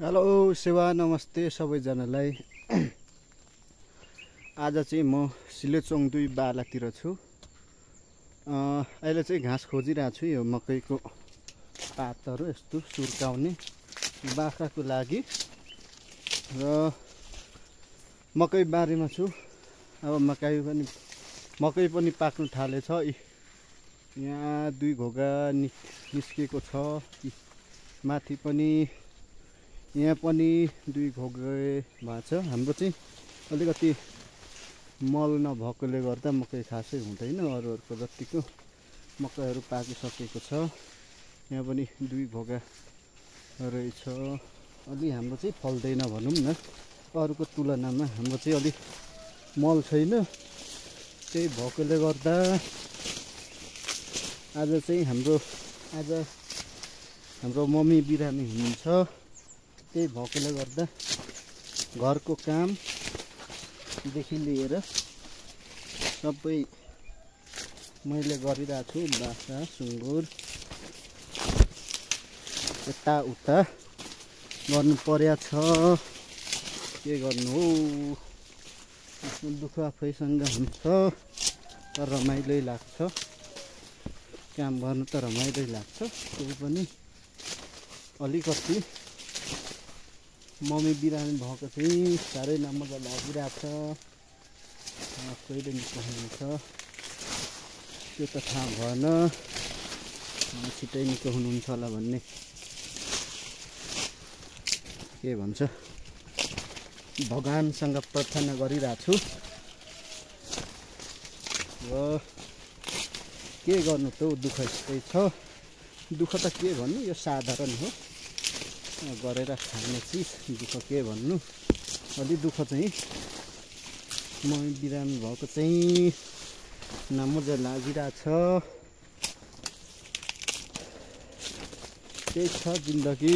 Hello सेवा नमस्ते सबैजनालाई। आज चाहिँ म सिलेचोङ 2 बालातिर छु। अहिले चाहिँ घाँस खोजिरहेको छु। यो मकैको पातहरू यस्तो सुर्काउने बाख्राको लागि र मकै बारीमा छु। अब मकै पनि पाक्नु थालेछ। यहाँ 2 घोगा निस्केको छ। माथि पनि यहाँ पनि 2 घोगे भएको छ। हाम्रो चाहिँ अलिकति मल नभएकोले गर्दा मकै खासै हुँदैन। अरूहरूको जतिको मकैहरू पाकिसकेको छ। यहाँ पनि 2 घोगा रहेछ। अलि हाम्रो चाहिँ फल्दैन भनौँ न। अरूको तुलनामा हाम्रो चाहिँ अलि मल छैन। त्यही भएकोले गर्दा आज हाम्रो मम्मी बिरामी हुनुहुन्छ। त्यही भएकोले गर्दा घरको कामदेखि लिएर सबै मैले गरिरहेको छु। बाख्रा सुँगुर यताउता गर्नु पर्या छ। के गर्नु हो, आफ्नो दुःख आफैसँग हुन्छ। तर रमाइलो लाग्छ। काम गर्नु त रमाइलो लाग्छ। त्यही पनि अलिकति मम्मी बिरामी भएको चाहिँ साह्रै नमजा लागिरहेको छ। कहिले निको हुनुहुन्छ त्यो त थाहा भएन। छिटै निको हुनुहुन्छ होला भन्ने के भन्छ भगवानसँग प्रार्थना गरिरहेको छु। र के गर्नु त दुःख यस्तै छ। दुःख त के भन्नु, यो साधारण हो। गरेर खाने चिज दुःख के भन्नु। अलि दुःख चाहिँ मम्मी बिरामी भएको चाहिँ नमजा लागिरहेछ। त्यही छ जिन्दगी।